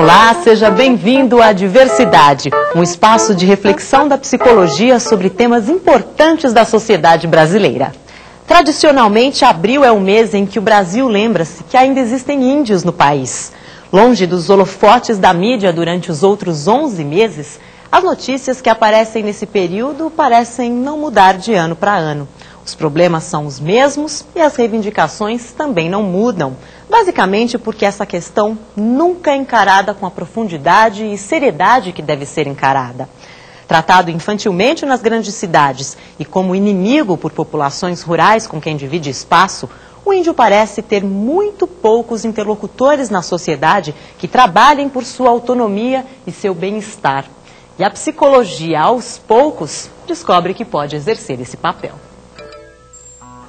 Olá, seja bem-vindo à Diversidade, um espaço de reflexão da psicologia sobre temas importantes da sociedade brasileira. Tradicionalmente, abril é o mês em que o Brasil lembra-se que ainda existem índios no país. Longe dos holofotes da mídia durante os outros 11 meses, as notícias que aparecem nesse período parecem não mudar de ano para ano. Os problemas são os mesmos e as reivindicações também não mudam. Basicamente porque essa questão nunca é encarada com a profundidade e seriedade que deve ser encarada. Tratado infantilmente nas grandes cidades e como inimigo por populações rurais com quem divide espaço, o índio parece ter muito poucos interlocutores na sociedade que trabalhem por sua autonomia e seu bem-estar. E a psicologia, aos poucos, descobre que pode exercer esse papel.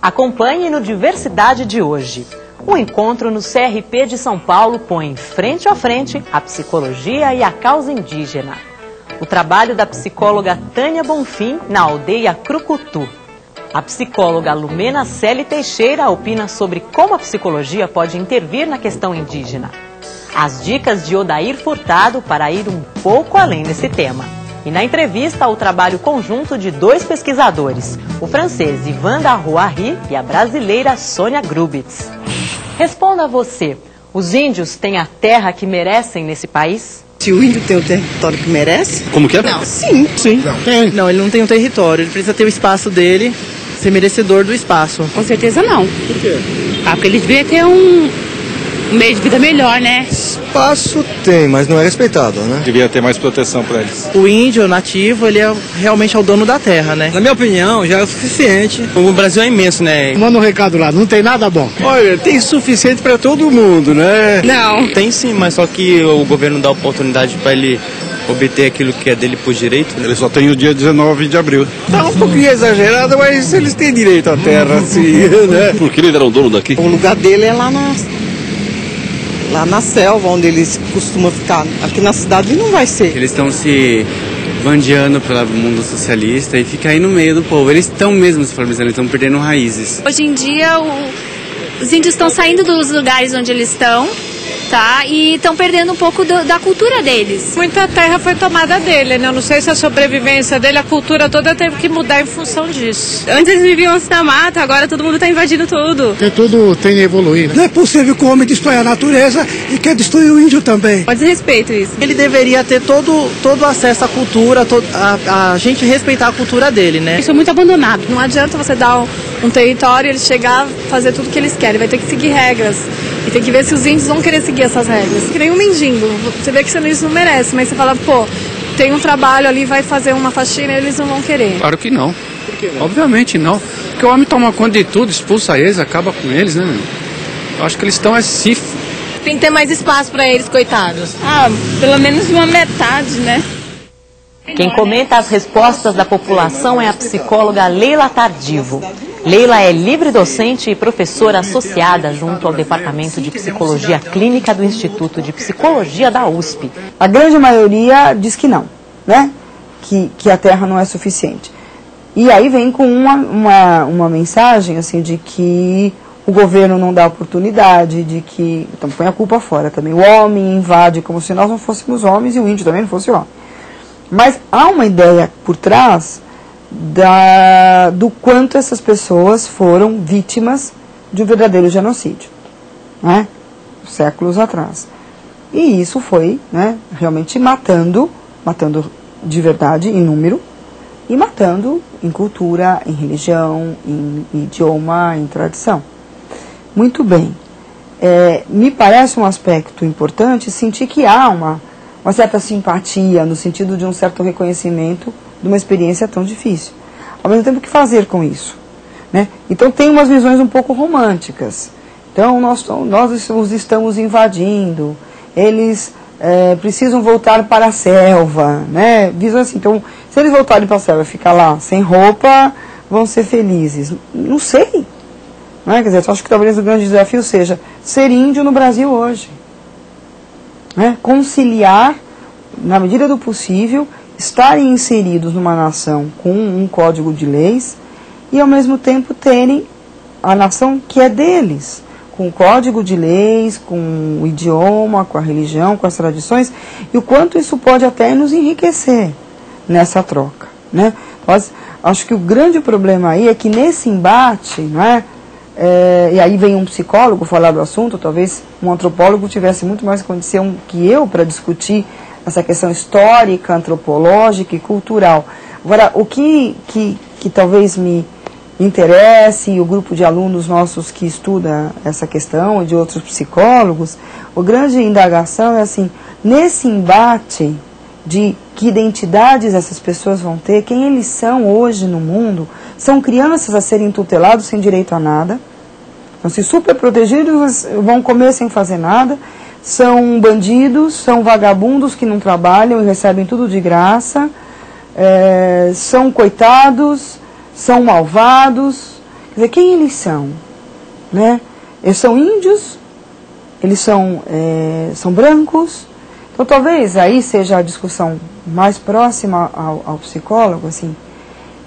Acompanhe no Diversidade de hoje. Um encontro no CRP de São Paulo põe frente a frente a psicologia e a causa indígena. O trabalho da psicóloga Tânia Bonfim na aldeia Crucutu. A psicóloga Lumena Celi Teixeira opina sobre como a psicologia pode intervir na questão indígena. As dicas de Odair Furtado para ir um pouco além desse tema. E na entrevista, o trabalho conjunto de dois pesquisadores, o francês Ivan Darouari e a brasileira Sônia Grubitz. Responda você, os índios têm a terra que merecem nesse país? Se o índio tem o território que merece? Como que é? Não, sim. Não, tem. Não, ele não tem o território, ele precisa ter o espaço dele, ser merecedor do espaço. Com certeza não. Por quê? Ah, porque ele devia ter um meio de vida melhor, né? Espaço tem, mas não é respeitado, né? Devia ter mais proteção para eles. O índio nativo, ele realmente é o dono da terra, né? Na minha opinião, já é o suficiente. O Brasil é imenso, né? Manda um recado lá, não tem nada bom. Olha, tem suficiente para todo mundo, né? Não. Tem sim, mas só que o governo dá oportunidade para ele obter aquilo que é dele por direito. Ele só tem o dia 19 de abril. Tá um pouquinho exagerado, mas eles têm direito à terra, sim, né? Por que ele era o dono daqui? O lugar dele é lá na selva, onde eles costumam ficar. Aqui na cidade não vai ser. Eles estão se vandeando pelo mundo socialista e fica aí no meio do povo. Eles estão mesmo se formalizando, estão perdendo raízes. Hoje em dia, os índios estão saindo dos lugares onde eles estão, tá? E estão perdendo um pouco da cultura deles. Muita terra foi tomada dele, né? Eu não sei se a sobrevivência dele, a cultura toda teve que mudar em função disso. Antes eles viviam assim na mata, agora todo mundo está invadindo tudo. Porque tudo tem a evoluir, né? Não é possível que o homem destrua a natureza e quer destruir o índio também. Pode desrespeito isso. Ele deveria ter todo acesso à cultura, a gente respeitar a cultura dele, né? Isso é muito abandonado. Não adianta você dar um território e eles chegar, fazer tudo que eles querem. Vai ter que seguir regras. E tem que ver se os índios vão querer seguir essas regras. Que nem um mendigo. Você vê que isso não merece, mas você fala, pô, tem um trabalho ali, vai fazer uma faxina, eles não vão querer. Claro que não. Por que não? Obviamente não. Porque o homem toma conta de tudo, expulsa eles, acaba com eles, né, meu? Eu acho que eles estão assim. Tem que ter mais espaço para eles, coitados. Ah, pelo menos uma metade, né? Quem comenta as respostas da população é a psicóloga Leila Tardivo. Leila é livre docente e professora associada junto ao Departamento de Psicologia Clínica do Instituto de Psicologia da USP. A grande maioria diz que não, né? Que a terra não é suficiente. E aí vem com uma mensagem assim, de que o governo não dá oportunidade, de que... Então põe a culpa fora também. O homem invade como se nós não fôssemos homens e o índio também não fosse homem. Mas há uma ideia por trás do quanto essas pessoas foram vítimas de um verdadeiro genocídio, né? Séculos atrás. E isso foi, né, realmente matando de verdade em número, e matando em cultura, em religião, em idioma, em tradição. Muito bem. Me parece um aspecto importante sentir que há uma certa simpatia, no sentido de um certo reconhecimento de uma experiência tão difícil. Ao mesmo tempo, o que fazer com isso? Né? Então, tem umas visões um pouco românticas. Então, nós os estamos invadindo, eles precisam voltar para a selva, né? Visões assim. Então, se eles voltarem para a selva e ficar lá sem roupa, vão ser felizes. Não sei. Não é? Quer dizer, eu acho que talvez o grande desafio seja ser índio no Brasil hoje. Né? Conciliar, na medida do possível, estarem inseridos numa nação com um código de leis e, ao mesmo tempo, terem a nação que é deles, com o código de leis, com o idioma, com a religião, com as tradições, e o quanto isso pode até nos enriquecer nessa troca, né? Mas acho que o grande problema aí é que nesse embate, não é? E aí vem um psicólogo falar do assunto, talvez um antropólogo tivesse muito mais condição que eu para discutir essa questão histórica, antropológica e cultural. Agora, o que talvez me interesse, e o grupo de alunos nossos que estuda essa questão, e de outros psicólogos, a grande indagação é assim, nesse embate de que identidades essas pessoas vão ter, quem eles são hoje no mundo, são crianças a serem tutelados sem direito a nada, então se super protegidos vão comer sem fazer nada, são bandidos, são vagabundos que não trabalham e recebem tudo de graça, são coitados, são malvados, quer dizer, quem eles são? Né? Eles são índios, eles são brancos. Então talvez aí seja a discussão mais próxima ao psicólogo, assim,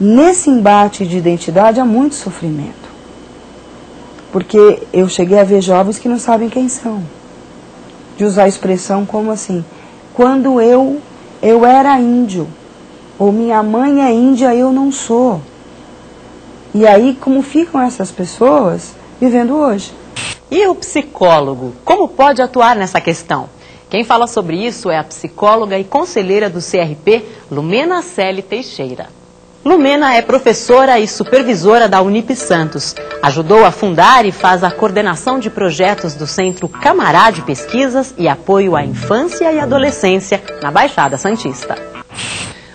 nesse embate de identidade há muito sofrimento. Porque eu cheguei a ver jovens que não sabem quem são. De usar a expressão como assim, quando eu era índio, ou minha mãe é índia, eu não sou. E aí, como ficam essas pessoas vivendo hoje? E o psicólogo, como pode atuar nessa questão? Quem fala sobre isso é a psicóloga e conselheira do CRP, Lumena Celi Teixeira. Lumena é professora e supervisora da Unip Santos. Ajudou a fundar e faz a coordenação de projetos do Centro Camará de Pesquisas e Apoio à Infância e Adolescência na Baixada Santista.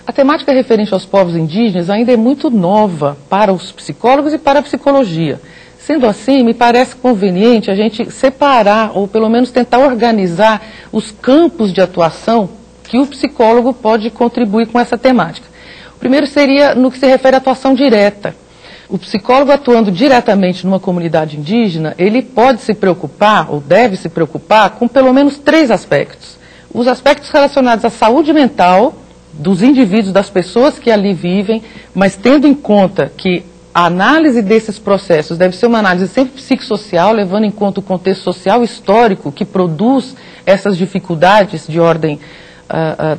A temática referente aos povos indígenas ainda é muito nova para os psicólogos e para a psicologia. Sendo assim, me parece conveniente a gente separar, ou pelo menos tentar organizar os campos de atuação que o psicólogo pode contribuir com essa temática. O primeiro seria no que se refere à atuação direta. O psicólogo atuando diretamente numa comunidade indígena, ele pode se preocupar, ou deve se preocupar, com pelo menos 3 aspectos. Os aspectos relacionados à saúde mental dos indivíduos, das pessoas que ali vivem, mas tendo em conta que a análise desses processos deve ser uma análise sempre psicossocial, levando em conta o contexto social histórico que produz essas dificuldades de ordem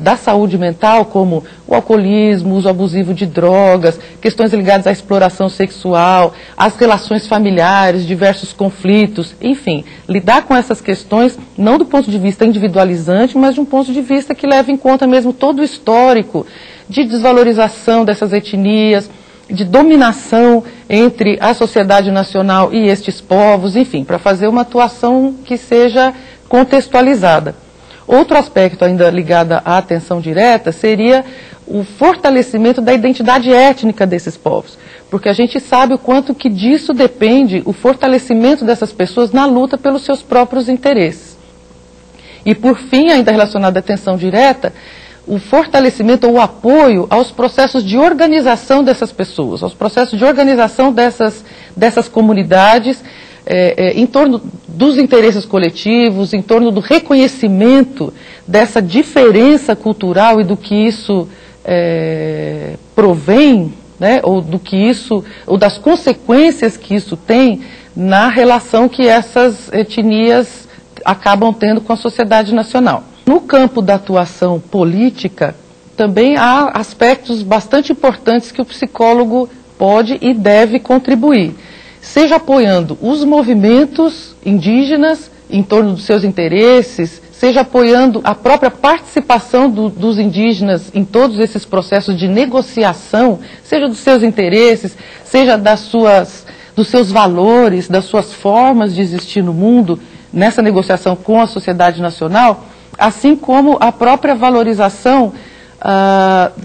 da saúde mental, como o alcoolismo, o uso abusivo de drogas, questões ligadas à exploração sexual, as relações familiares, diversos conflitos, enfim, lidar com essas questões não do ponto de vista individualizante, mas de um ponto de vista que leva em conta mesmo todo o histórico de desvalorização dessas etnias, de dominação entre a sociedade nacional e estes povos, enfim, para fazer uma atuação que seja contextualizada. Outro aspecto ainda ligado à atenção direta seria o fortalecimento da identidade étnica desses povos, porque a gente sabe o quanto que disso depende o fortalecimento dessas pessoas na luta pelos seus próprios interesses. E por fim, ainda relacionado à atenção direta, o fortalecimento ou o apoio aos processos de organização dessas pessoas, aos processos de organização dessas comunidades, em torno dos interesses coletivos, em torno do reconhecimento dessa diferença cultural e do que isso provém, né, ou das consequências que isso tem na relação que essas etnias acabam tendo com a sociedade nacional. No campo da atuação política, também há aspectos bastante importantes que o psicólogo pode e deve contribuir, seja apoiando os movimentos indígenas em torno dos seus interesses, seja apoiando a própria participação dos indígenas em todos esses processos de negociação, seja dos seus interesses, seja dos seus valores, das suas formas de existir no mundo, nessa negociação com a sociedade nacional, assim como a própria valorização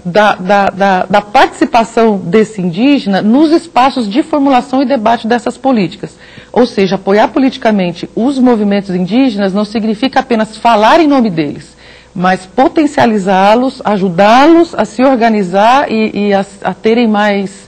da participação desse indígena nos espaços de formulação e debate dessas políticas. Ou seja, apoiar politicamente os movimentos indígenas não significa apenas falar em nome deles, mas potencializá-los, ajudá-los a se organizar e a terem mais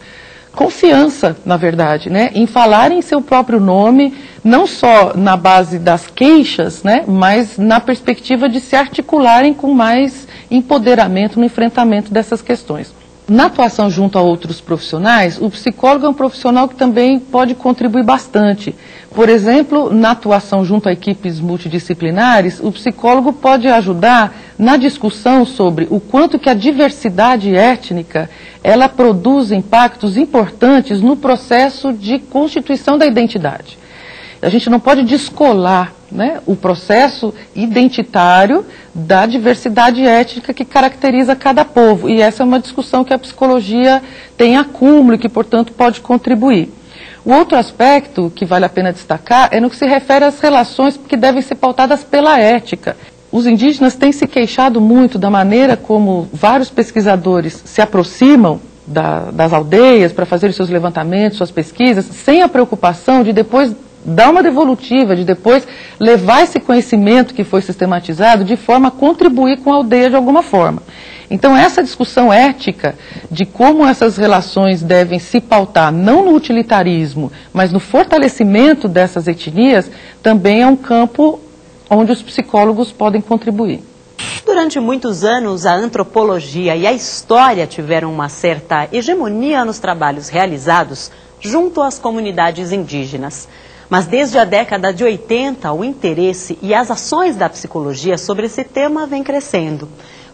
confiança, na verdade, né, em falar em seu próprio nome, não só na base das queixas, né, mas na perspectiva de se articularem com mais empoderamento no enfrentamento dessas questões. Na atuação junto a outros profissionais, o psicólogo é um profissional que também pode contribuir bastante. Por exemplo, na atuação junto a equipes multidisciplinares, o psicólogo pode ajudar na discussão sobre o quanto que a diversidade étnica, ela produz impactos importantes no processo de constituição da identidade. A gente não pode descolar, né, o processo identitário da diversidade étnica que caracteriza cada povo. E essa é uma discussão que a psicologia tem acúmulo e que, portanto, pode contribuir. O outro aspecto que vale a pena destacar é no que se refere às relações que devem ser pautadas pela ética. Os indígenas têm se queixado muito da maneira como vários pesquisadores se aproximam das aldeias para fazer os seus levantamentos, suas pesquisas, sem a preocupação de depois dar uma devolutiva, de depois levar esse conhecimento que foi sistematizado de forma a contribuir com a aldeia de alguma forma. Então, essa discussão ética de como essas relações devem se pautar, não no utilitarismo, mas no fortalecimento dessas etnias, também é um campo onde os psicólogos podem contribuir. Durante muitos anos, a antropologia e a história tiveram uma certa hegemonia nos trabalhos realizados junto às comunidades indígenas. Mas desde a década de 80, o interesse e as ações da psicologia sobre esse tema vêm crescendo.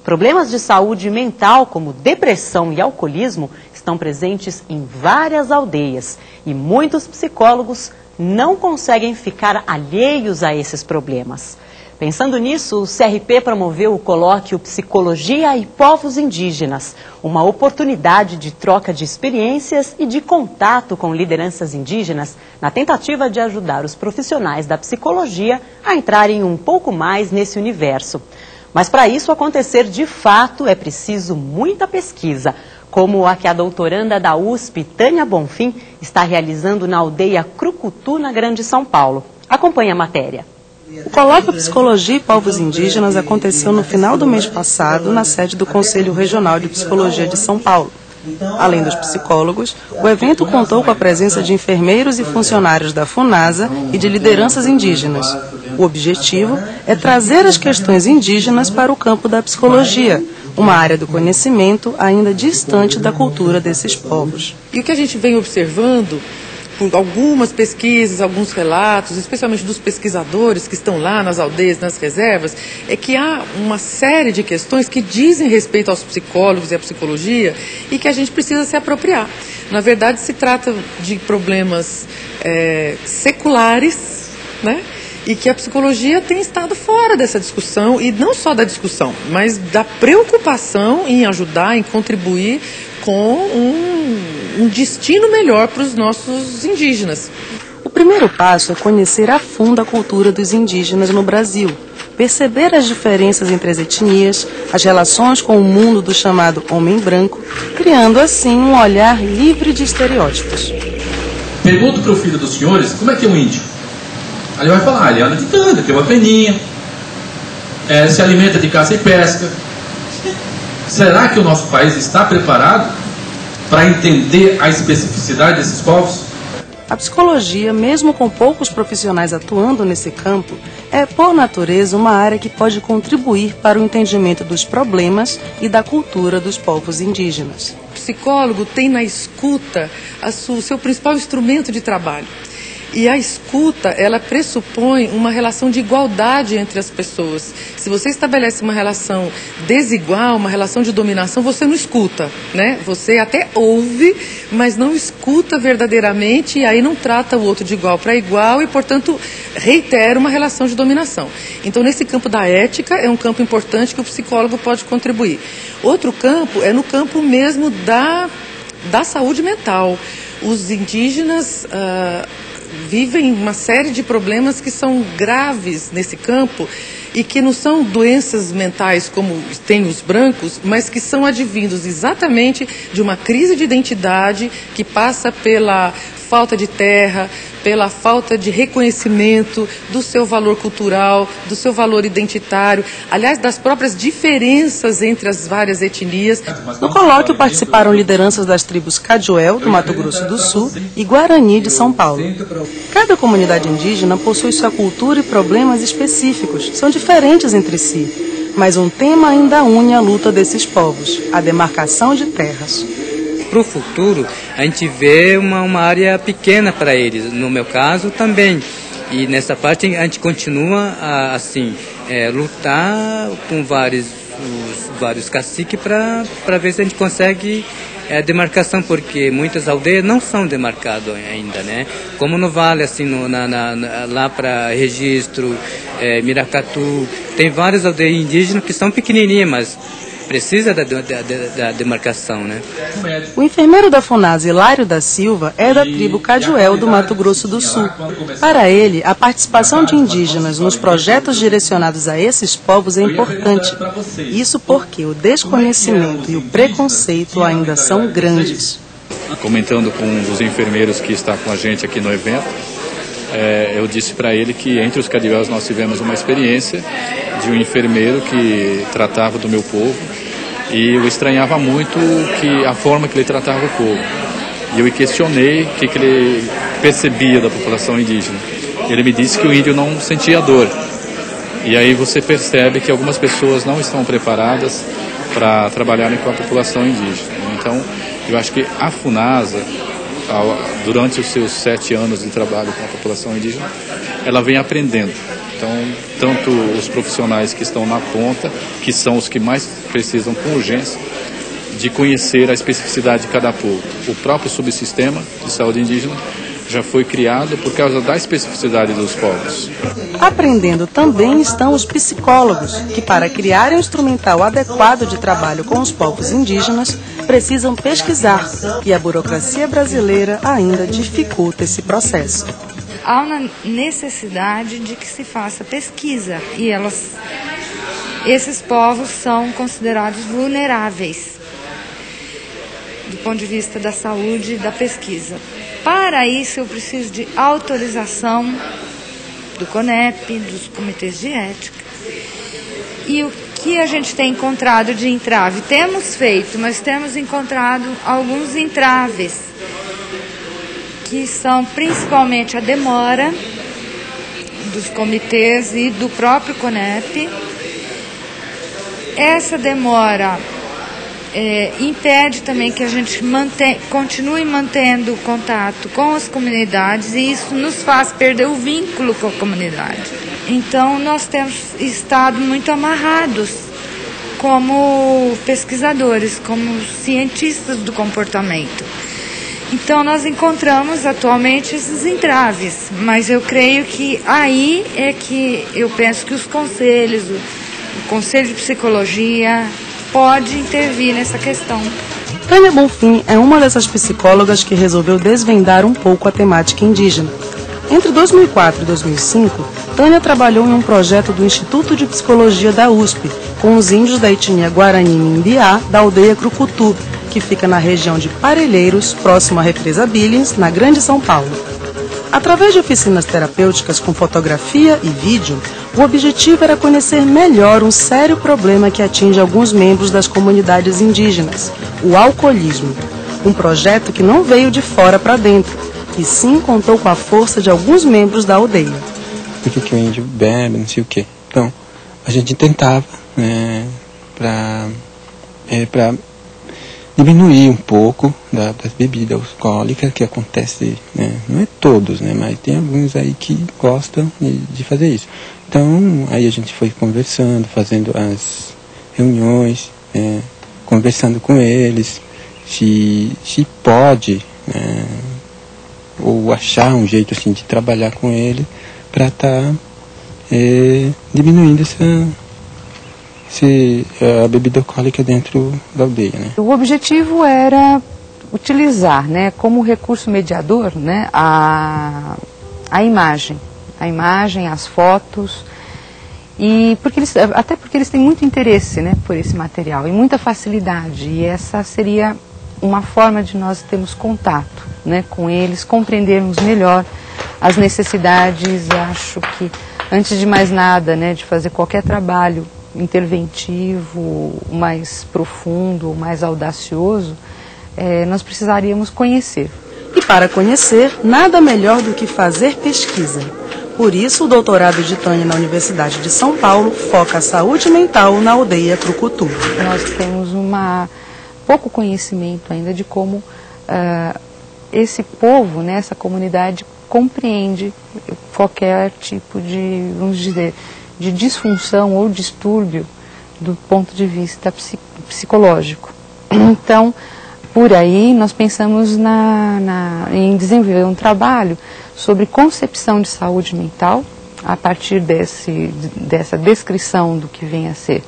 Problemas de saúde mental, como depressão e alcoolismo, estão presentes em várias aldeias e muitos psicólogos não conseguem ficar alheios a esses problemas. Pensando nisso, o CRP promoveu o colóquio Psicologia e Povos Indígenas, uma oportunidade de troca de experiências e de contato com lideranças indígenas na tentativa de ajudar os profissionais da psicologia a entrarem um pouco mais nesse universo. Mas para isso acontecer de fato é preciso muita pesquisa, como a que a doutoranda da USP, Tânia Bonfim, está realizando na aldeia Crucutu, na Grande São Paulo. Acompanhe a matéria. O colóquio Psicologia e Povos Indígenas aconteceu no final do mês passado na sede do Conselho Regional de Psicologia de São Paulo. Além dos psicólogos, o evento contou com a presença de enfermeiros e funcionários da FUNASA e de lideranças indígenas. O objetivo é trazer as questões indígenas para o campo da psicologia, uma área do conhecimento ainda distante da cultura desses povos. E o que a gente vem observando, por algumas pesquisas, alguns relatos, especialmente dos pesquisadores que estão lá nas aldeias, nas reservas, é que há uma série de questões que dizem respeito aos psicólogos e à psicologia e que a gente precisa se apropriar. Na verdade, se trata de problemas seculares, né? E que a psicologia tem estado fora dessa discussão, e não só da discussão, mas da preocupação em ajudar, em contribuir com um destino melhor para os nossos indígenas. O primeiro passo é conhecer a fundo a cultura dos indígenas no Brasil, perceber as diferenças entre as etnias, as relações com o mundo do chamado homem branco, criando assim um olhar livre de estereótipos. Pergunto para o filho dos senhores como é que é um índio. Aí ele vai falar, ele anda de tanga, tem uma peninha, se alimenta de caça e pesca. Será que o nosso país está preparado para entender a especificidade desses povos? A psicologia, mesmo com poucos profissionais atuando nesse campo, é, por natureza, uma área que pode contribuir para o entendimento dos problemas e da cultura dos povos indígenas. O psicólogo tem na escuta o seu principal instrumento de trabalho. E a escuta, ela pressupõe uma relação de igualdade entre as pessoas. Se você estabelece uma relação desigual, uma relação de dominação, você não escuta, né? Você até ouve, mas não escuta verdadeiramente, e aí não trata o outro de igual para igual e, portanto, reitera uma relação de dominação. Então, nesse campo da ética, é um campo importante que o psicólogo pode contribuir. Outro campo é no campo mesmo da saúde mental. Os indígenas vivem uma série de problemas que são graves nesse campo e que não são doenças mentais como tem os brancos, mas que são advindos exatamente de uma crise de identidade que passa pela falta de terra, pela falta de reconhecimento do seu valor cultural, do seu valor identitário, aliás, das próprias diferenças entre as várias etnias. No colóquio participaram lideranças das tribos Cajuel, do Mato Grosso do Sul, e Guarani, de São Paulo. Cada comunidade indígena possui sua cultura e problemas específicos, são diferentes entre si. Mas um tema ainda une a luta desses povos, a demarcação de terras. Para o futuro, a gente vê uma área pequena para eles, no meu caso também. E nessa parte a gente continua a lutar com vários caciques para ver se a gente consegue a demarcação, porque muitas aldeias não são demarcadas ainda, né? Como no Vale, assim, lá para Registro, Miracatu, tem várias aldeias indígenas que são pequenininhas, mas precisa da demarcação, né? O enfermeiro da FUNASA, Hilário da Silva, é da tribo Cajuel do Mato Grosso do Sul. Para ele, a participação de indígenas nos projetos direcionados a esses povos é importante. Isso porque o desconhecimento e o preconceito ainda são grandes. Comentando com um dos enfermeiros que está com a gente aqui no evento, eu disse para ele que entre os Cajuels nós tivemos uma experiência de um enfermeiro que tratava do meu povo e eu estranhava muito a forma que ele tratava o povo. E eu questionei o que ele percebia da população indígena. Ele me disse que o índio não sentia dor. E aí você percebe que algumas pessoas não estão preparadas para trabalharem com a população indígena. Então, eu acho que a FUNASA, durante os seus 7 anos de trabalho com a população indígena, ela vem aprendendo. Então, tanto os profissionais que estão na ponta, que são os que mais precisam com urgência, de conhecer a especificidade de cada povo. O próprio subsistema de saúde indígena já foi criado por causa da especificidade dos povos. Aprendendo também estão os psicólogos, que para criar um instrumental adequado de trabalho com os povos indígenas, precisam pesquisar, e a burocracia brasileira ainda dificulta esse processo. Há uma necessidade de que se faça pesquisa, e esses povos são considerados vulneráveis do ponto de vista da saúde e da pesquisa. Para isso eu preciso de autorização do CONEP, dos comitês de ética. E o que a gente tem encontrado de entrave? Temos feito, mas temos encontrado alguns entraves, que são principalmente a demora dos comitês e do próprio CONEP. Essa demora impede também que a gente continue mantendo contato com as comunidades, e isso nos faz perder o vínculo com a comunidade. Então nós temos estado muito amarrados como pesquisadores, como cientistas do comportamento. Então nós encontramos atualmente esses entraves, mas eu creio que aí é que eu penso que os conselhos, o Conselho de Psicologia pode intervir nessa questão. Tânia Bonfim é uma dessas psicólogas que resolveu desvendar um pouco a temática indígena. Entre 2004 e 2005, Tânia trabalhou em um projeto do Instituto de Psicologia da USP, com os índios da etnia Guarani-Mindiá, da aldeia Crucutu, que fica na região de Parelheiros, próximo à represa Billings, na Grande São Paulo. Através de oficinas terapêuticas com fotografia e vídeo, o objetivo era conhecer melhor um sério problema que atinge alguns membros das comunidades indígenas, o alcoolismo. Um projeto que não veio de fora para dentro, e sim contou com a força de alguns membros da aldeia. Por que o índio bebe, não sei o quê. Então, a gente tentava, para diminuir um pouco das bebidas alcoólicas que acontece, não é todos, mas tem alguns aí que gostam de fazer isso. Então, aí a gente foi conversando, fazendo as reuniões, conversando com eles, se pode, ou achar um jeito assim de trabalhar com eles para estar diminuindo a bebida alcoólica dentro da aldeia. O objetivo era utilizar, como recurso mediador, a imagem, as fotos, e até porque eles têm muito interesse por esse material e muita facilidade, e essa seria uma forma de nós termos contato com eles, compreendermos melhor as necessidades. Acho que antes de mais nada, de fazer qualquer trabalho interventivo, mais profundo, mais audacioso, nós precisaríamos conhecer. E para conhecer, nada melhor do que fazer pesquisa. Por isso, o doutorado de Tânia na Universidade de São Paulo foca a saúde mental na aldeia Crucutu. Nós temos pouco conhecimento ainda de como esse povo, né, essa comunidade, compreende qualquer tipo de, vamos dizer, de disfunção ou distúrbio do ponto de vista psicológico. Então, por aí, nós pensamos em desenvolver um trabalho sobre concepção de saúde mental, a partir dessa descrição do que vem a ser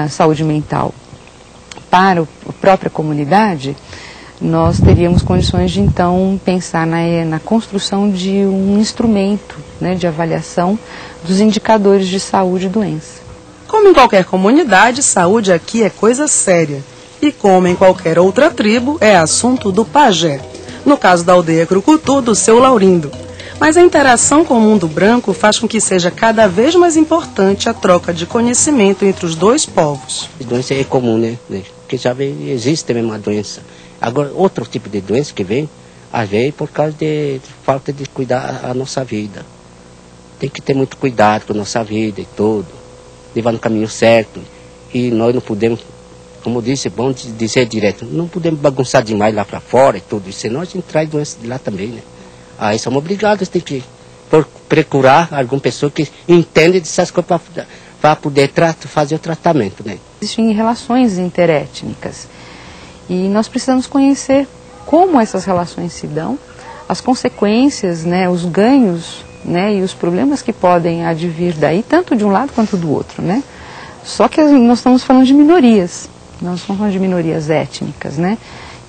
saúde mental para a própria comunidade. Nós teríamos condições de, então, pensar na construção de um instrumento, né, de avaliação dos indicadores de saúde e doença. Como em qualquer comunidade, saúde aqui é coisa séria. E como em qualquer outra tribo, é assunto do pajé. No caso da aldeia Crucutu, do seu Laurindo. Mas a interação com o mundo branco faz com que seja cada vez mais importante a troca de conhecimento entre os dois povos. A doença é comum, né? Porque já existe mesmo uma doença. Agora, outro tipo de doença que vem, às vezes por causa de falta de cuidar a nossa vida. Tem que ter muito cuidado com a nossa vida e tudo, levar no caminho certo. E nós não podemos, como eu disse, é bom dizer direto, não podemos bagunçar demais lá para fora e tudo, senão a gente traz doença de lá também, né? Aí somos obrigados, tem que procurar alguma pessoa que entende dessas coisas para poder fazer o tratamento, né? Existem relações interétnicas. E nós precisamos conhecer como essas relações se dão, as consequências, né, os ganhos, né, e os problemas que podem advir daí, tanto de um lado quanto do outro, né? Só que nós estamos falando de minorias, nós estamos falando de minorias étnicas, né,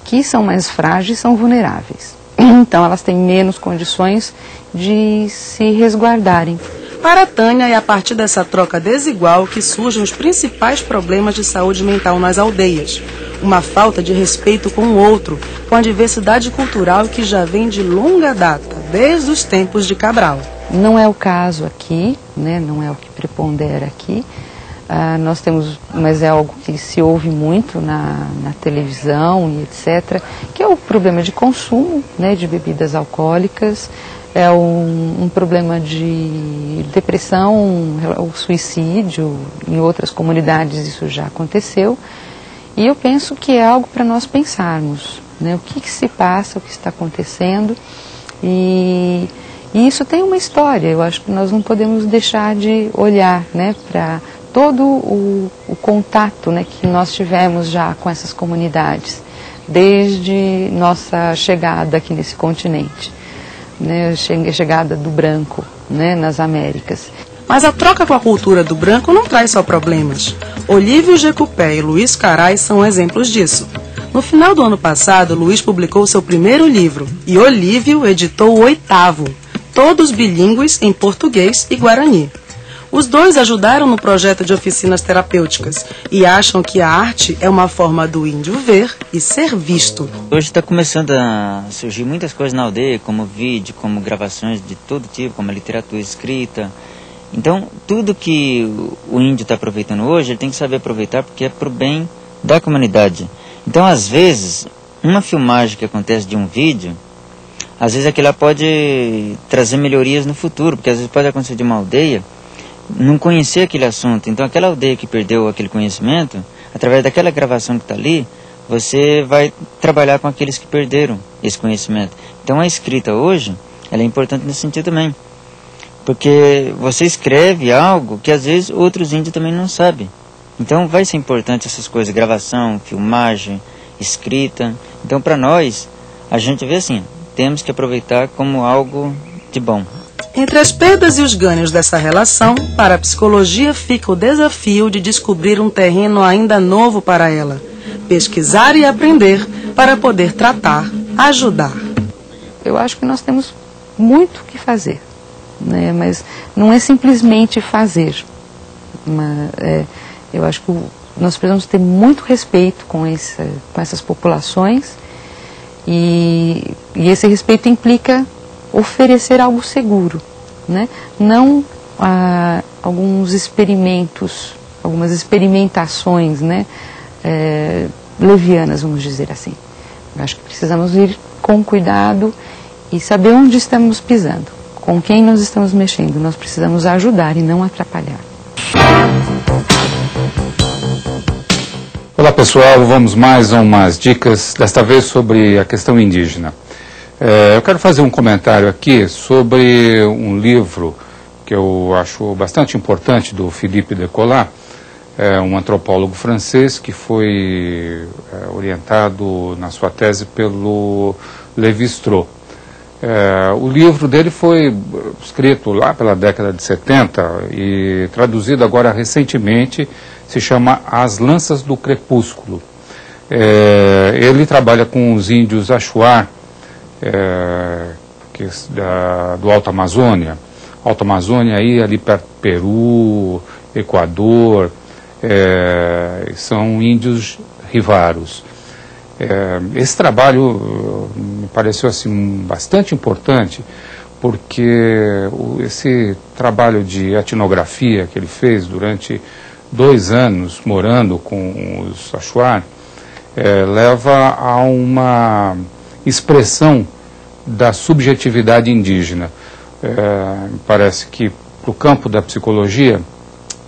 que são mais frágeis, são vulneráveis. Então elas têm menos condições de se resguardarem. Para a Tânia, é a partir dessa troca desigual que surgem os principais problemas de saúde mental nas aldeias. Uma falta de respeito com o outro, com a diversidade cultural que já vem de longa data, desde os tempos de Cabral. Não é o caso aqui, né? Não é o que prepondera aqui. Nós temos, mas é algo que se ouve muito na televisão e etc., que é o problema de consumo, né, de bebidas alcoólicas, é um problema de depressão, o suicídio, em outras comunidades isso já aconteceu, e eu penso que é algo para nós pensarmos, né, o que se passa, o que está acontecendo, e isso tem uma história. Eu acho que nós não podemos deixar de olhar, né, para todo o contato, né, que nós tivemos já com essas comunidades, desde nossa chegada aqui nesse continente, né, a chegada do branco, né, nas Américas. Mas a troca com a cultura do branco não traz só problemas. Olívio Jecupé e Luiz Carais são exemplos disso. No final do ano passado, Luiz publicou seu primeiro livro e Olívio editou o 8º, todos bilíngues em português e guarani. Os dois ajudaram no projeto de oficinas terapêuticas e acham que a arte é uma forma do índio ver e ser visto. Hoje está começando a surgir muitas coisas na aldeia, como vídeo, como gravações de todo tipo, como a literatura escrita. Então, tudo que o índio está aproveitando hoje, ele tem que saber aproveitar porque é para o bem da comunidade. Então, às vezes, uma filmagem que acontece de um vídeo, às vezes aquilo pode trazer melhorias no futuro, porque às vezes pode acontecer de uma aldeia não conhecer aquele assunto. Então aquela aldeia que perdeu aquele conhecimento, através daquela gravação que está ali, você vai trabalhar com aqueles que perderam esse conhecimento. Então a escrita hoje, ela é importante nesse sentido também, porque você escreve algo que às vezes outros índios também não sabem. Então vai ser importante essas coisas, gravação, filmagem, escrita. Então para nós, a gente vê assim, temos que aproveitar como algo de bom. Entre as perdas e os ganhos dessa relação, para a psicologia fica o desafio de descobrir um terreno ainda novo para ela. Pesquisar e aprender para poder tratar, ajudar. Eu acho que nós temos muito o que fazer, né? Mas não é simplesmente fazer. Eu acho que nós precisamos ter muito respeito com essas populações e esse respeito implica oferecer algo seguro, né? Não alguns experimentos, algumas experimentações, né, levianas, vamos dizer assim. Eu acho que precisamos ir com cuidado e saber onde estamos pisando, com quem nós estamos mexendo. Nós precisamos ajudar e não atrapalhar. Olá pessoal, vamos mais a umas dicas, desta vez sobre a questão indígena. Eu quero fazer um comentário aqui sobre um livro que eu acho bastante importante, do Philippe Descola, um antropólogo francês que foi orientado na sua tese pelo Lévi-Strauss. O livro dele foi escrito lá pela década de 70 e traduzido agora recentemente, se chama As Lanças do Crepúsculo. Ele trabalha com os índios Achuar, do Alto Amazônia. Alto Amazônia aí ali perto do Peru, Equador, são índios rivaros. Esse trabalho me pareceu assim bastante importante, porque esse trabalho de etnografia que ele fez durante 2 anos morando com os Achuar leva a uma expressão da subjetividade indígena. Parece que para o campo da psicologia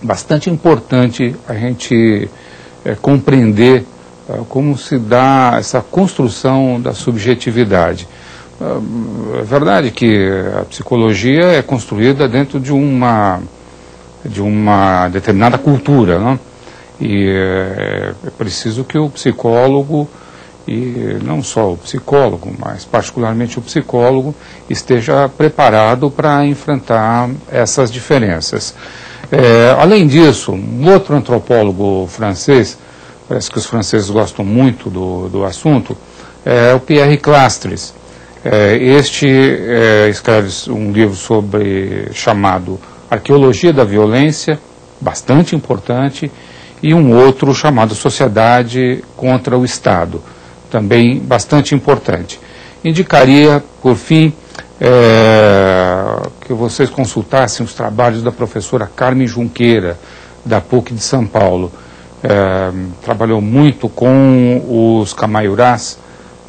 bastante importante a gente compreender como se dá essa construção da subjetividade. É verdade que a psicologia é construída dentro de uma determinada cultura, não? E é preciso que o psicólogo, e não só o psicólogo, mas particularmente o psicólogo, esteja preparado para enfrentar essas diferenças. Além disso, um outro antropólogo francês, parece que os franceses gostam muito do assunto, é o Pierre Clastres. Este escreve um livro chamado Arqueologia da Violência, bastante importante, e um outro chamado Sociedade contra o Estado, também bastante importante. Indicaria, por fim, que vocês consultassem os trabalhos da professora Carmen Junqueira, da PUC de São Paulo. Trabalhou muito com os Camaiurás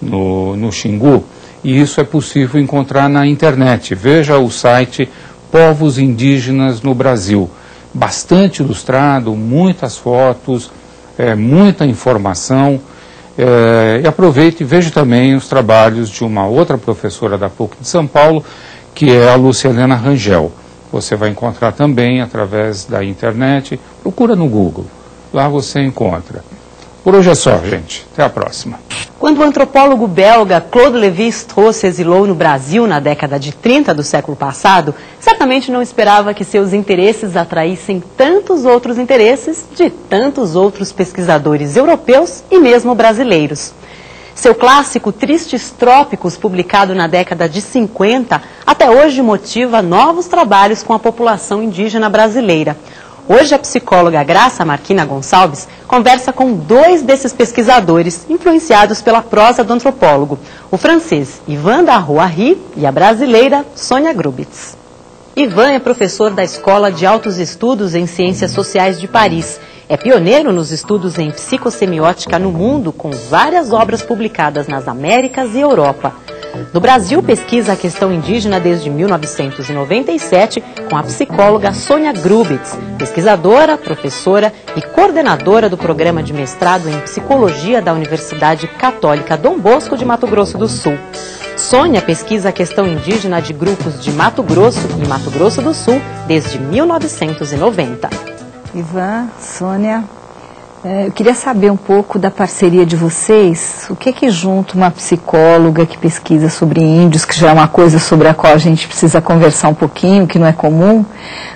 no Xingu, e isso é possível encontrar na internet. Veja o site Povos Indígenas no Brasil, bastante ilustrado, muitas fotos, muita informação, e aproveite e veja também os trabalhos de uma outra professora da PUC de São Paulo, que é a Lúcia Helena Rangel. Você vai encontrar também através da internet, procura no Google, lá você encontra. Por hoje é só, gente. Até a próxima. Quando o antropólogo belga Claude Lévi-Strauss se exilou no Brasil na década de 30 do século passado, certamente não esperava que seus interesses atraíssem tantos outros interesses de tantos outros pesquisadores europeus e mesmo brasileiros. Seu clássico Tristes Trópicos, publicado na década de 50, até hoje motiva novos trabalhos com a população indígena brasileira. Hoje a psicóloga Graça Marquina Gonçalves conversa com 2 desses pesquisadores, influenciados pela prosa do antropólogo, o francês Ivan Darroari e a brasileira Sônia Grubitz. Ivan é professor da Escola de Altos Estudos em Ciências Sociais de Paris. É pioneiro nos estudos em psicossemiótica no mundo, com várias obras publicadas nas Américas e Europa. No Brasil, pesquisa a questão indígena desde 1997 com a psicóloga Sônia Grubitz, pesquisadora, professora e coordenadora do programa de mestrado em psicologia da Universidade Católica Dom Bosco de Mato Grosso do Sul. Sônia pesquisa a questão indígena de grupos de Mato Grosso e Mato Grosso do Sul desde 1990. Ivan, Sônia, eu queria saber um pouco da parceria de vocês. O que junta uma psicóloga que pesquisa sobre índios, que já é uma coisa sobre a qual a gente precisa conversar um pouquinho, que não é comum,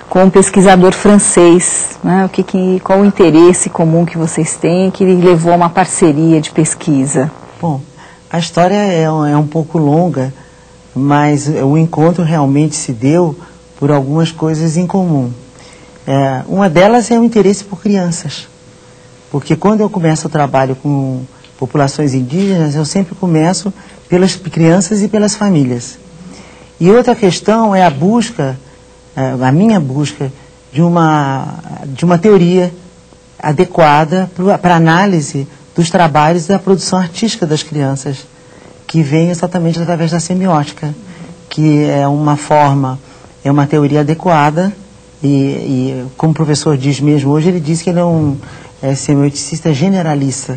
com um pesquisador francês, né? Qual o interesse comum que vocês têm que levou a uma parceria de pesquisa? Bom, a história é um pouco longa, mas o encontro realmente se deu por algumas coisas em comum. Uma delas é o interesse por crianças. Porque quando eu começo o trabalho com populações indígenas, eu sempre começo pelas crianças e pelas famílias. E outra questão é a minha busca de uma teoria adequada para análise dos trabalhos da produção artística das crianças, que vem exatamente através da semiótica, que é uma forma, é uma teoria adequada e como o professor diz mesmo hoje, ele diz que ele é um semioticista generalista,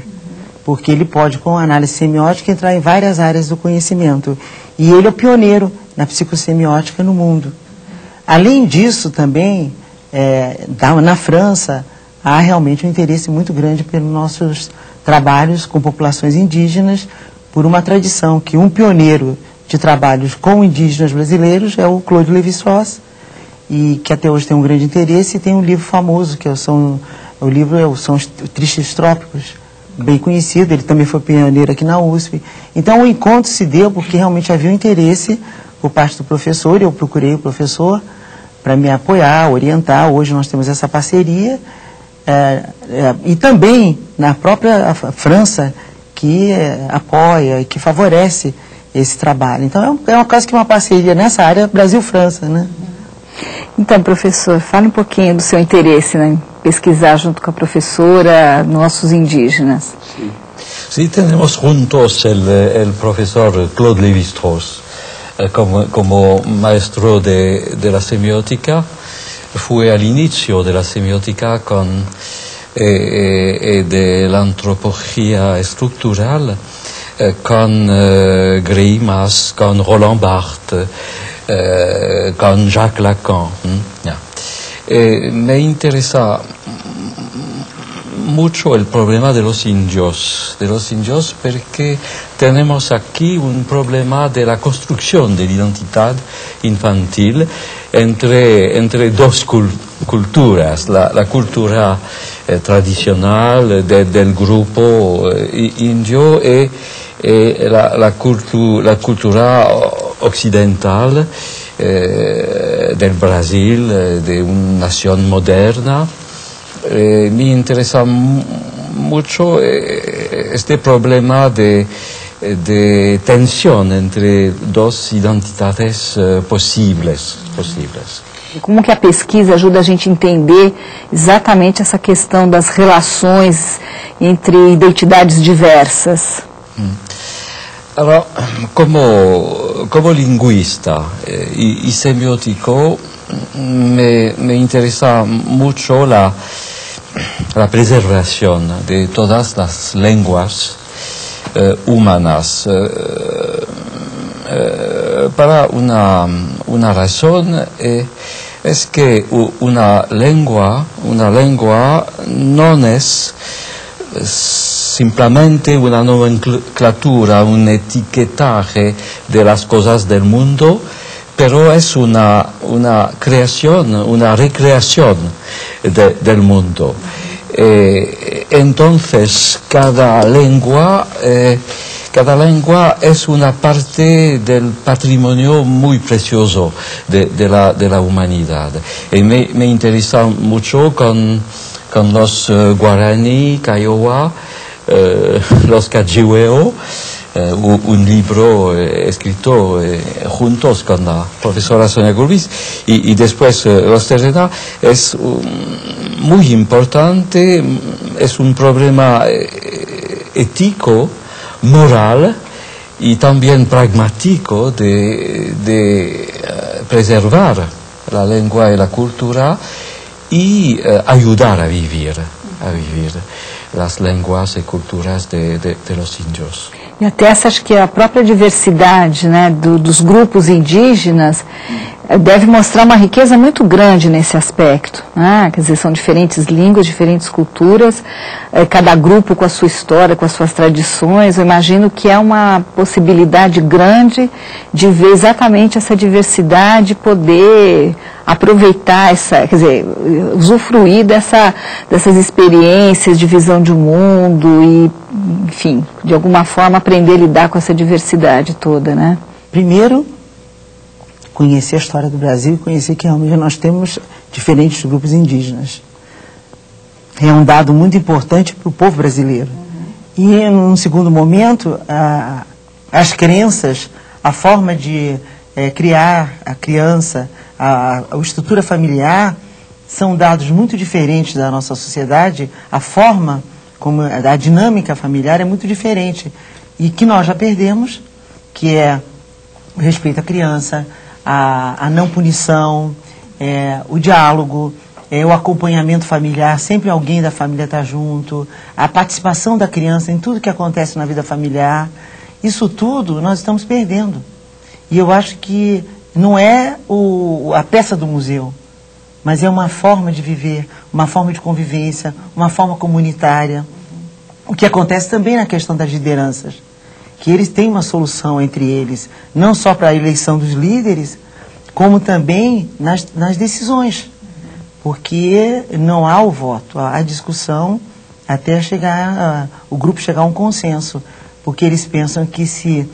porque ele pode, com a análise semiótica, entrar em várias áreas do conhecimento. E ele é o pioneiro na psicossemiótica no mundo. Além disso, também, na França, há realmente um interesse muito grande pelos nossos trabalhos com populações indígenas, por uma tradição que um pioneiro de trabalhos com indígenas brasileiros é o Claude Lévi-Strauss, e que até hoje tem um grande interesse, e tem um livro famoso, que são os Tristes Trópicos, bem conhecido, ele também foi pioneiro aqui na USP. Então o encontro se deu porque realmente havia um interesse por parte do professor, e eu procurei o professor para me apoiar, orientar. Hoje nós temos essa parceria, e também na própria França, que apoia e que favorece esse trabalho. Então é quase que uma parceria nessa área Brasil-França, né? Então, professor, fale um pouquinho do seu interesse em pesquisar junto com a professora nossos indígenas. Sí, tenemos juntos el profesor Claude Lévi-Strauss como maestro de la semiótica. Fue al inicio de la semiótica de la antropología estructural con Greimas, con Roland Barthes, con Jacques Lacan. Me interesa mucho el problema de los indios porque tenemos aquí un problema de la construcción de la identidad infantil entre dos culturas, la cultura tradicional del grupo indio y la cultura occidental del Brasil, de una nación moderna. Me interesa mucho este problema de tensión entre dos identidades posibles. Como que a pesquisa ajuda a gente a entender exatamente essa questão das relações entre identidades diversas? Ahora, como lingüista y semiótico, me interesa mucho la preservación de todas las lenguas humanas para una razón, es que una lengua no es simplemente una nomenclatura, un etiquetaje de las cosas del mundo, pero es una creación, una recreación del mundo. Entonces, cada lengua es una parte del patrimonio muy precioso de la humanidad. Y me interesa mucho con los guaraní, Kiowa, los Cajiweo, un libro escrito juntos con la profesora Sonia Gurbiz, y después los Terrena. Es muy importante, es un problema ético, moral y también pragmático de preservar la lengua y la cultura y ayudar a vivir las lenguas e culturas de los indios. E até acho que a própria diversidade, né, dos grupos indígenas deve mostrar uma riqueza muito grande nesse aspecto, né? Quer dizer, são diferentes línguas, diferentes culturas, cada grupo com a sua história, com as suas tradições. Eu imagino que é uma possibilidade grande de ver exatamente essa diversidade, poder aproveitar quer dizer, usufruir dessas experiências de visão de mundo e, enfim, de alguma forma aprender a lidar com essa diversidade toda, né? Primeiro, conhecer a história do Brasil e conhecer que realmente nós temos diferentes grupos indígenas. É um dado muito importante para o povo brasileiro. E, num segundo momento, as crenças, a forma de criar a criança, a estrutura familiar, são dados muito diferentes da nossa sociedade. A forma, como a dinâmica familiar é muito diferente. E que nós já perdemos, que é o respeito à criança, a não punição, o diálogo, o acompanhamento familiar, sempre alguém da família está junto, a participação da criança em tudo que acontece na vida familiar. Isso tudo nós estamos perdendo. E eu acho que não é a peça do museu, mas é uma forma de viver, uma forma de convivência, uma forma comunitária. O que acontece também na questão das lideranças, que eles têm uma solução entre eles, não só para a eleição dos líderes, como também nas decisões, porque não há o voto, há discussão até o grupo chegar a um consenso, porque eles pensam que se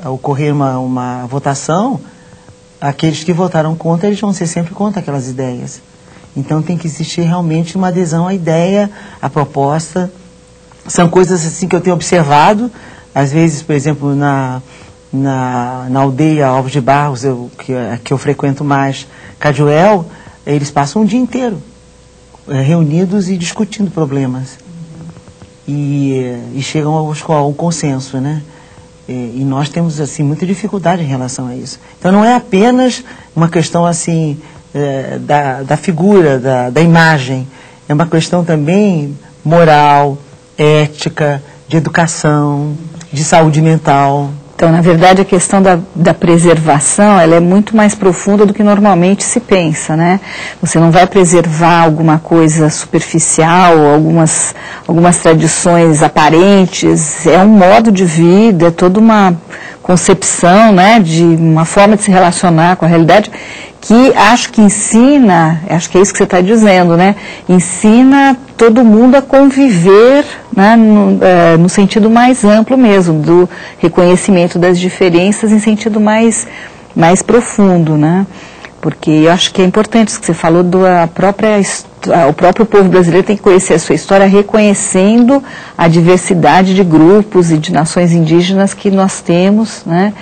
ocorrer uma votação, aqueles que votaram contra, eles vão ser sempre contra aquelas ideias. Então tem que existir realmente uma adesão à ideia, à proposta. São coisas assim que eu tenho observado, às vezes, por exemplo, na aldeia Alves de Barros, que eu frequento mais, Cajuel, eles passam um dia inteiro reunidos e discutindo problemas. E chegam a um consenso, né? E nós temos assim muita dificuldade em relação a isso. Então não é apenas uma questão assim da figura, da imagem, é uma questão também moral, ética, de educação, de saúde mental. Então, na verdade, a questão da preservação, ela é muito mais profunda do que normalmente se pensa, né? Você não vai preservar alguma coisa superficial, algumas tradições aparentes, é um modo de vida, é toda uma concepção, né, de uma forma de se relacionar com a realidade, que acho que ensina, acho que é isso que você está dizendo, né, ensina todo mundo a conviver, né, no sentido mais amplo mesmo, do reconhecimento das diferenças em sentido mais profundo, né, porque eu acho que é importante isso que você falou, o próprio povo brasileiro tem que conhecer a sua história reconhecendo a diversidade de grupos e de nações indígenas que nós temos, né?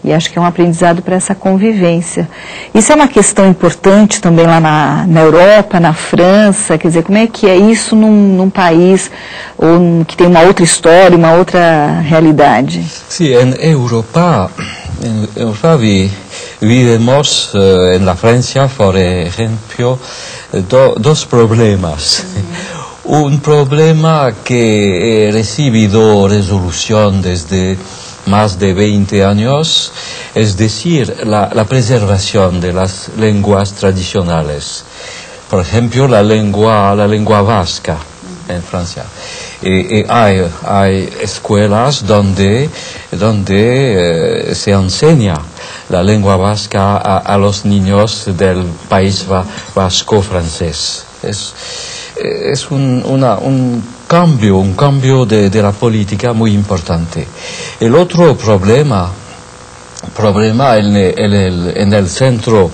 E acho que é um aprendizado para essa convivência. Isso é uma questão importante também lá na Europa, na França, quer dizer, como é que é isso num país que tem uma outra história, uma outra realidade? Sim, em Europa vivemos en la Francia, por ejemplo, dos problemas. Un problema que he recibido resolución desde más de 20 años, es decir, la preservación de las lenguas tradicionales. Por ejemplo, la lengua vasca en Francia. Hay escuelas donde se enseña la lengua vasca a los niños del país vasco francés. Es un cambio de la política muy importante. El otro problema en el centro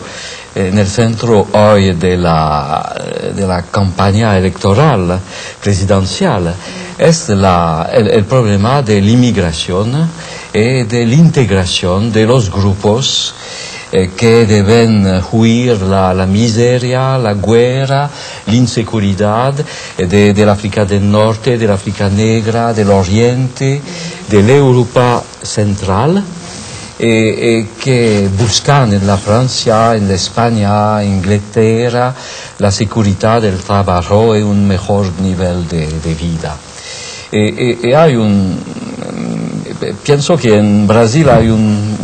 hoy de la campaña electoral presidencial es el problema de la inmigración y de la integración de los grupos que deben huir la miseria, la guerra, la inseguridad del África del Norte, del África Negra, del Oriente, de la Europa Central, que buscan en la Francia, en la España, en Inglaterra, la seguridad del trabajo y un mejor nivel de vida. Pienso que en Brasil hay un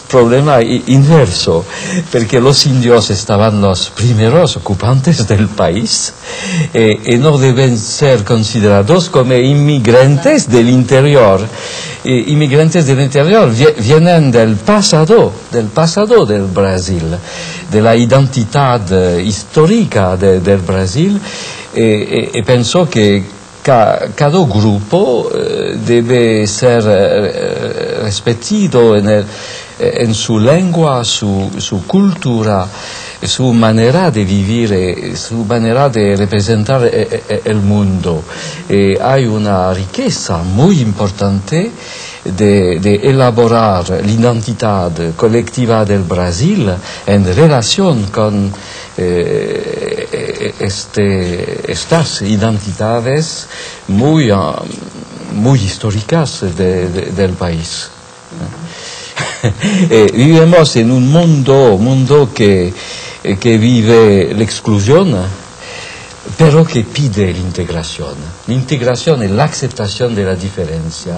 problema inverso, porque los indios estaban los primeros ocupantes del país y no deben ser considerados como inmigrantes del interior. Inmigrantes del interior vienen del pasado del Brasil, de la identidad histórica del Brasil, y pienso que cada grupo debe ser respetado en su lengua, su cultura, su manera de vivir, su manera de representar el mundo. Hay una riqueza muy importante de elaborar la identidad colectiva del Brasil en relación con estas identidades muy históricas del país. Vivimos en un mundo que vive la exclusión, pero que pide la integración. La integración es la aceptación de la diferencia.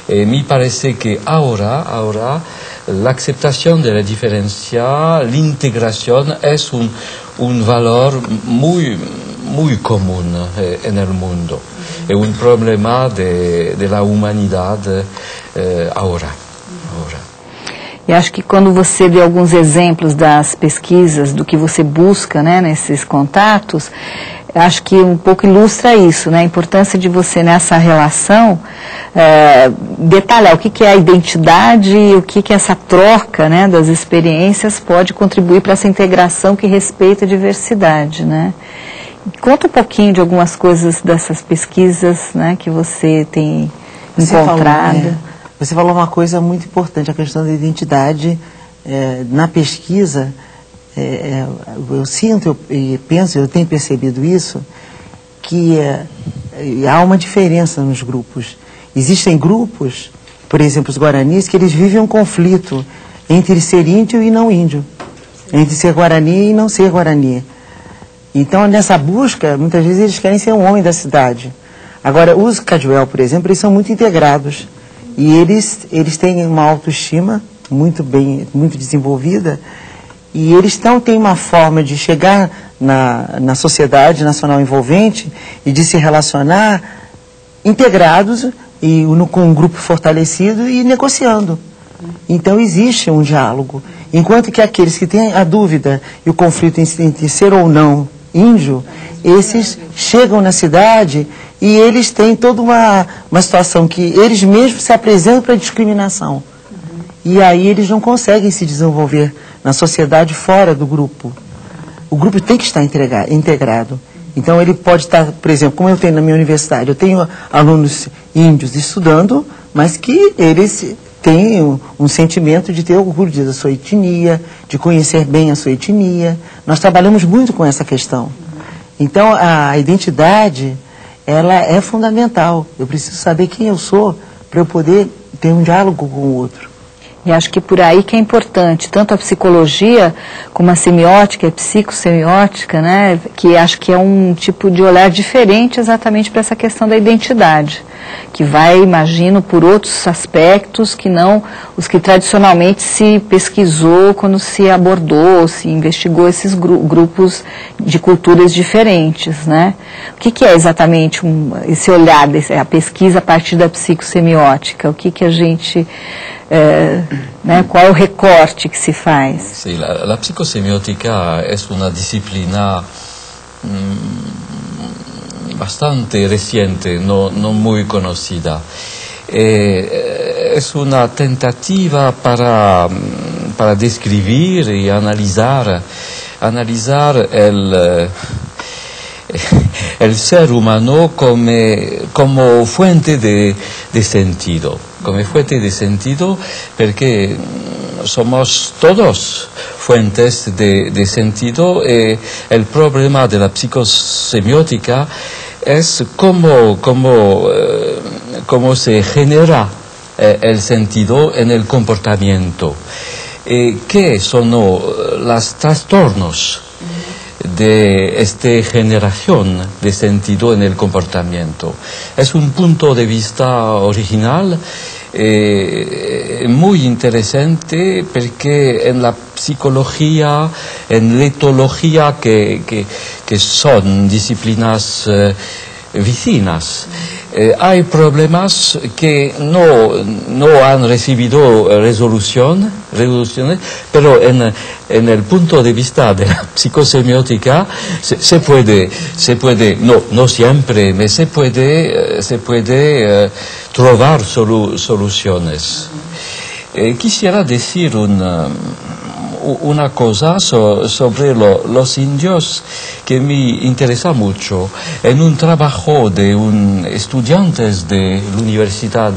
Me parece que ahora la aceptación de la diferencia, la integración es un valor muy común en el mundo. É um problema da humanidade agora. E acho que quando você deu alguns exemplos das pesquisas, do que você busca, né, nesses contatos, acho que um pouco ilustra isso, né, a importância de você nessa relação detalhar o que é a identidade e o que essa troca, né, das experiências pode contribuir para essa integração que respeita a diversidade, né. Conta um pouquinho de algumas coisas dessas pesquisas, né, que você tem encontrado. Você falou uma coisa muito importante, a questão da identidade. Na pesquisa, eu sinto e penso, eu tenho percebido isso, que há uma diferença nos grupos. Existem grupos, por exemplo, os guaranis, que eles vivem um conflito entre ser índio e não índio, entre ser guarani e não ser guarani. Então, nessa busca, muitas vezes eles querem ser um homem da cidade. Agora, os Cajuel, por exemplo, eles são muito integrados. E eles têm uma autoestima muito desenvolvida. E eles têm uma forma de chegar na sociedade nacional envolvente e de se relacionar integrados e com um grupo fortalecido e negociando. Então, existe um diálogo. Enquanto que aqueles que têm a dúvida e o conflito entre ser ou não índio, esses chegam na cidade e eles têm toda uma situação que eles mesmos se apresentam para discriminação. E aí eles não conseguem se desenvolver na sociedade fora do grupo. O grupo tem que estar integrado. Então ele pode estar, por exemplo, como eu tenho na minha universidade, eu tenho alunos índios estudando, mas que eles têm um sentimento de ter orgulho da sua etnia, de conhecer bem a sua etnia. Nós trabalhamos muito com essa questão. Então, a identidade, ela é fundamental. Eu preciso saber quem eu sou para eu poder ter um diálogo com o outro. E acho que por aí que é importante, tanto a psicologia como a semiótica, a psicossemiótica, né, que acho que é um tipo de olhar diferente exatamente para essa questão da identidade, que vai, imagino, por outros aspectos que não os que tradicionalmente se pesquisou quando se abordou, se investigou esses grupos de culturas diferentes, né? O que é exatamente esse olhar, a pesquisa a partir da psicossemiótica? O que a gente... né, qual é o recorte que se faz? Sí, la psicosemiótica es una disciplina bastante reciente, no muy conocida. Es una tentativa para describir y analizar el ser humano como fuente de sentido. Come fuente de sentido, perché somos todos fuentes de sentido, y el problema de la psicosemiótica es cómo se genera el sentido en el comportamiento, qué son los trastornos de esta generación de sentido en el comportamiento. Es un punto de vista original, muy interesante, porque en la psicología, en la etología, que son disciplinas vecinas, hay problemas que no han recibido resoluciones, pero en el punto de vista de la psicosemiótica se puede, no siempre, pero se puede trovar soluciones. Quisiera decir una cosa sobre los indios que me interesa mucho. En un trabajo de un estudiantes de la Universidad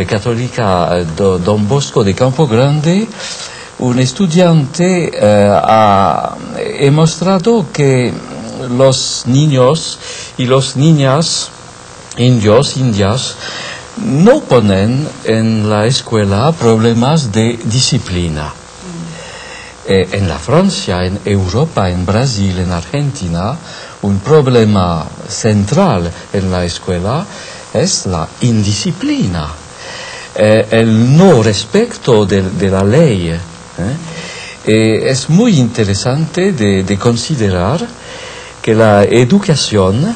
Católica Don Bosco de Campo Grande, un estudiante ha mostrado que los niños y las niñas indias no ponen en la escuela problemas de disciplina. En la Francia, en Europa, en Brasil, en Argentina, un problema central en la escuela es la indisciplina, el no respeto de la ley. Es muy interesante de considerar que la educación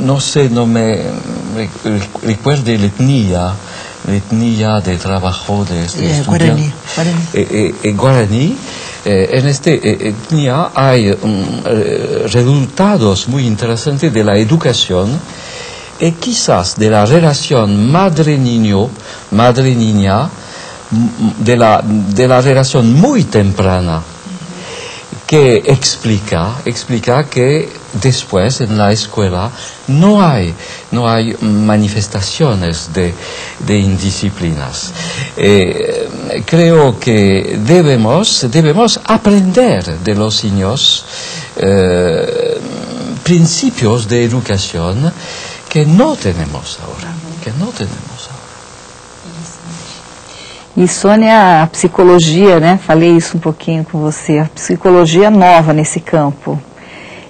no sé, no me recuerde la etnia de trabajo de este estudiante. Guaraní. En esta etnia hay resultados muy interesantes de la educación y quizás de la relación madre-niño, madre-niña, de la relación muy temprana, que explica que después en la escuela no hay manifestaciones de indisciplinas. Creo que debemos aprender de los niños principios de educación que no tenemos ahora. E Sônia, a psicologia, né? Falei isso um pouquinho com você. A psicologia nova nesse campo.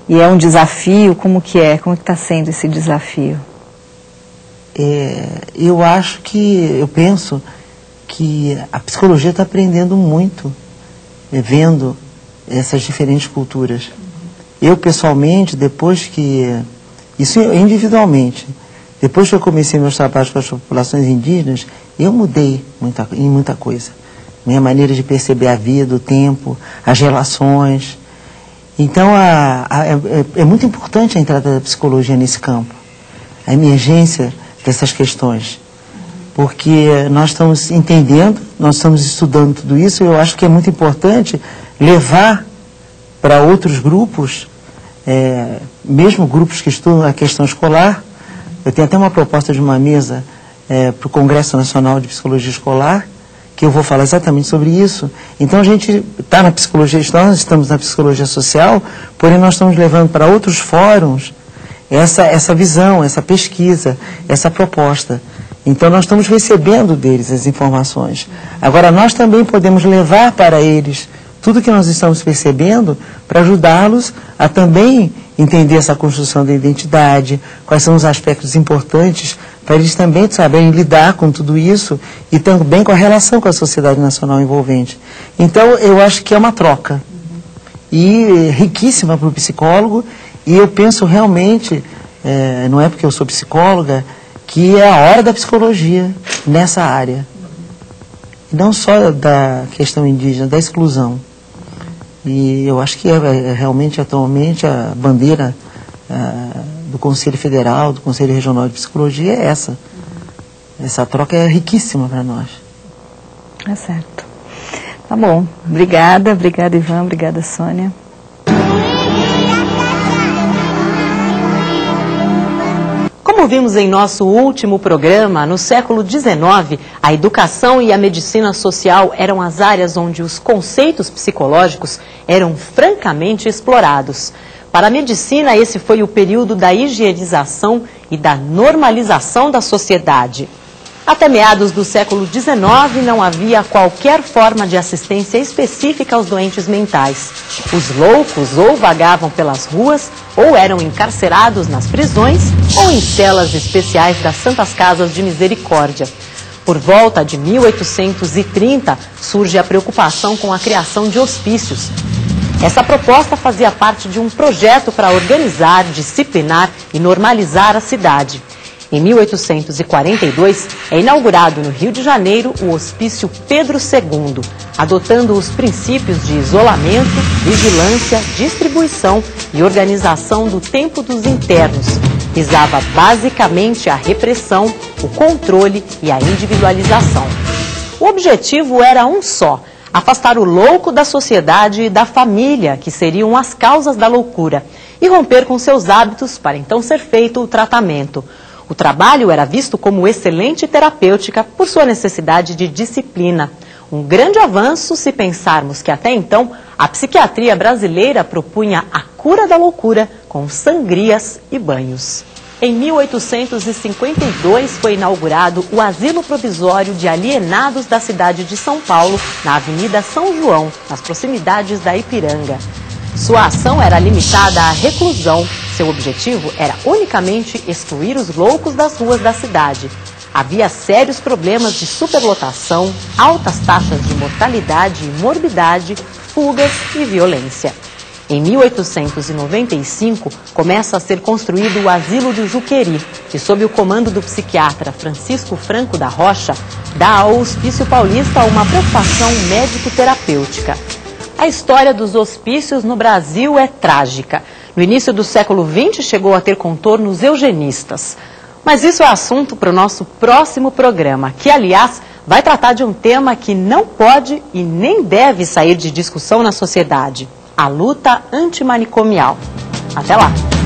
E é um desafio, como que é? Como que está sendo esse desafio? Eu penso que a psicologia está aprendendo muito, vendo essas diferentes culturas. Eu, pessoalmente, isso individualmente, depois que eu comecei meus trabalhos com as populações indígenas, eu mudei em muita coisa. Minha maneira de perceber a vida, o tempo, as relações. Então, é muito importante a entrada da psicologia nesse campo, a emergência dessas questões. Porque nós estamos entendendo, nós estamos estudando tudo isso, e eu acho que é muito importante levar para outros grupos, mesmo grupos que estudam a questão escolar. Eu tenho até uma proposta de uma mesa para o Congresso Nacional de Psicologia Escolar, que eu vou falar exatamente sobre isso. Então a gente está na psicologia, nós estamos na psicologia social, porém nós estamos levando para outros fóruns essa visão, essa pesquisa, essa proposta. Então nós estamos recebendo deles as informações. Agora nós também podemos levar para eles tudo que nós estamos percebendo para ajudá-los a também entender essa construção da identidade, quais são os aspectos importantes para eles também saberem lidar com tudo isso e também com a relação com a sociedade nacional envolvente. Então, eu acho que é uma troca e riquíssima para o psicólogo, e eu penso realmente, não é porque eu sou psicóloga, que é a hora da psicologia nessa área. E não só da questão indígena, da exclusão. E eu acho que realmente, atualmente, a bandeira do Conselho Federal, do Conselho Regional de Psicologia é essa. Essa troca é riquíssima para nós. É certo. Tá bom. Obrigada, Ivan, obrigada, Sônia. Como vimos em nosso último programa, no século XIX, a educação e a medicina social eram as áreas onde os conceitos psicológicos eram francamente explorados. Para a medicina, esse foi o período da higienização e da normalização da sociedade. Até meados do século XIX, não havia qualquer forma de assistência específica aos doentes mentais. Os loucos ou vagavam pelas ruas, ou eram encarcerados nas prisões, ou em celas especiais das Santas Casas de Misericórdia. Por volta de 1830, surge a preocupação com a criação de hospícios. Essa proposta fazia parte de um projeto para organizar, disciplinar e normalizar a cidade. Em 1842, é inaugurado no Rio de Janeiro o Hospício Pedro II, adotando os princípios de isolamento, vigilância, distribuição e organização do tempo dos internos. Visava basicamente a repressão, o controle e a individualização. O objetivo era um só: afastar o louco da sociedade e da família, que seriam as causas da loucura, e romper com seus hábitos para então ser feito o tratamento. O trabalho era visto como excelente terapêutica por sua necessidade de disciplina. Um grande avanço se pensarmos que até então a psiquiatria brasileira propunha a cura da loucura com sangrias e banhos. Em 1852 foi inaugurado o Asilo Provisório de Alienados da cidade de São Paulo, na Avenida São João, nas proximidades da Ipiranga. Sua ação era limitada à reclusão. Seu objetivo era unicamente excluir os loucos das ruas da cidade. Havia sérios problemas de superlotação, altas taxas de mortalidade e morbidade, fugas e violência. Em 1895, começa a ser construído o Asilo do Juqueri, que, sob o comando do psiquiatra Francisco Franco da Rocha, dá ao Hospício Paulista uma preocupação médico-terapêutica. A história dos hospícios no Brasil é trágica. No início do século XX, chegou a ter contornos eugenistas. Mas isso é assunto para o nosso próximo programa, que, aliás, vai tratar de um tema que não pode e nem deve sair de discussão na sociedade: a luta antimanicomial. Até lá!